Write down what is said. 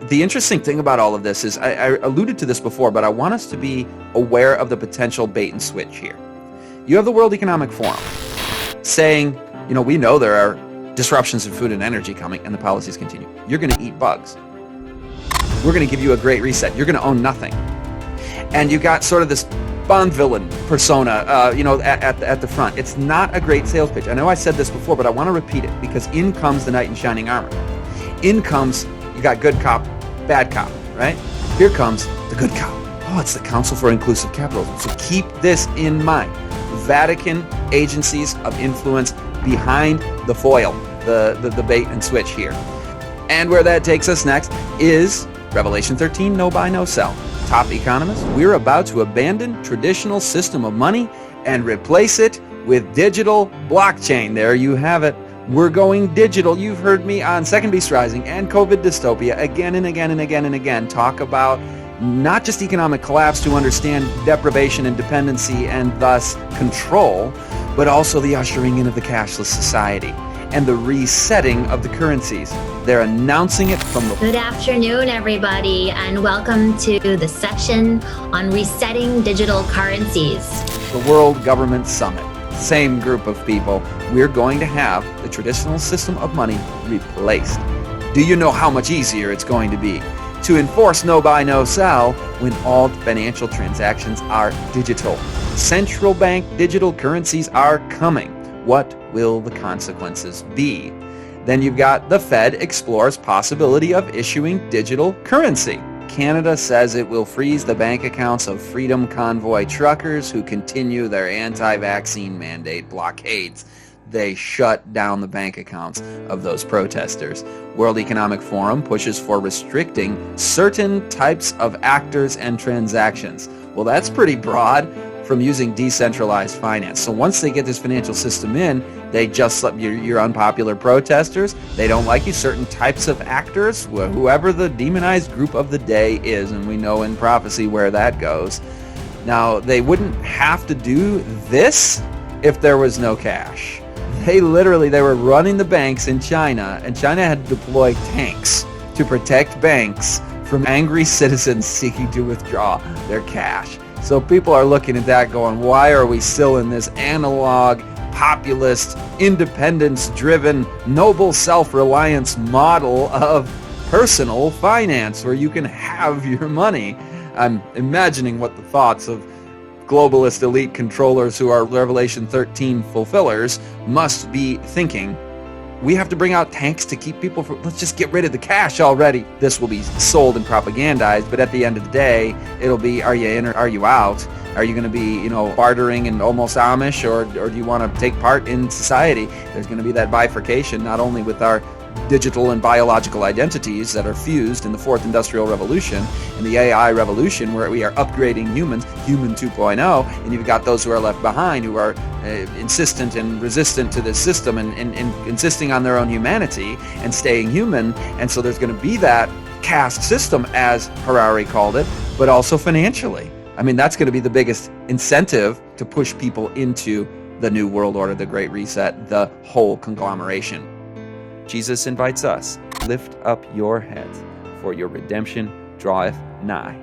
The interesting thing about all of this is, I alluded to this before, but I want us to be aware of the potential bait and switch here. You have the World Economic Forum saying, we know there are disruptions in food and energy coming, and the policies continue. You're going to eat bugs. We're going to give you a great reset. You're going to own nothing. And you got sort of this Bond villain persona, at the front. It's not a great sales pitch. I know I said this before, but I want to repeat it, because in comes the knight in shining armor. In comes, you got good cop, bad cop, right? Here comes the good cop. Oh, it's the Council for Inclusive Capitalism. So keep this in mind. Vatican agencies of influence behind the foil, the bait and switch here. And where that takes us next is Revelation 13, no-buy-no-sell. Top economists, we're about to abandon traditional system of money and replace it with digital blockchain. There you have it. We're going digital. You've heard me on Second Beast Rising and COVID Dystopia again and again and again and again talk about not just economic collapse to understand deprivation and dependency and thus control, but also the ushering in of the cashless society and the resetting of the currencies. They're announcing it from the... Good afternoon, everybody, and welcome to the section on resetting digital currencies. The World Government Summit. Same group of people. We're going to have the traditional system of money replaced. Do you know how much easier it's going to be to enforce no-buy, no-sell when all financial transactions are digital? Central bank digital currencies are coming. What will the consequences be? Then you've got the Fed explores possibility of issuing digital currency. Canada says it will freeze the bank accounts of Freedom Convoy truckers who continue their anti-vaccine mandate blockades. They shut down the bank accounts of those protesters. World Economic Forum pushes for restricting certain types of actors and transactions. Well, that's pretty broad from using decentralized finance. So once they get this financial system in, they just let your unpopular protesters, they don't like you, certain types of actors, whoever the demonized group of the day is, and we know in prophecy where that goes. Now, they wouldn't have to do this if there was no cash. They were running the banks in China, and China had to deploy tanks to protect banks from angry citizens seeking to withdraw their cash. So people are looking at that going, why are we still in this analog, populist, independence-driven, noble self-reliance model of personal finance where you can have your money? I'm imagining what the thoughts of globalist elite controllers who are Revelation 13 fulfillers must be thinking. We have to bring out tanks to keep people from, let's just get rid of the cash already. This will be sold and propagandized, but at the end of the day, it'll be, are you in or are you out? Are you going to be, bartering and almost Amish, or do you want to take part in society? There's going to be that bifurcation, not only with our digital and biological identities that are fused in the fourth industrial revolution and the AI revolution, where we are upgrading humans, human 2.0, and you've got those who are left behind who are insistent and resistant to this system and insisting on their own humanity and staying human. And so there's going to be that caste system, as Harari called it, but also financially. I mean, that's going to be the biggest incentive to push people into the New World Order, the Great Reset, the whole conglomeration. Jesus invites us, lift up your heads, for your redemption draweth nigh.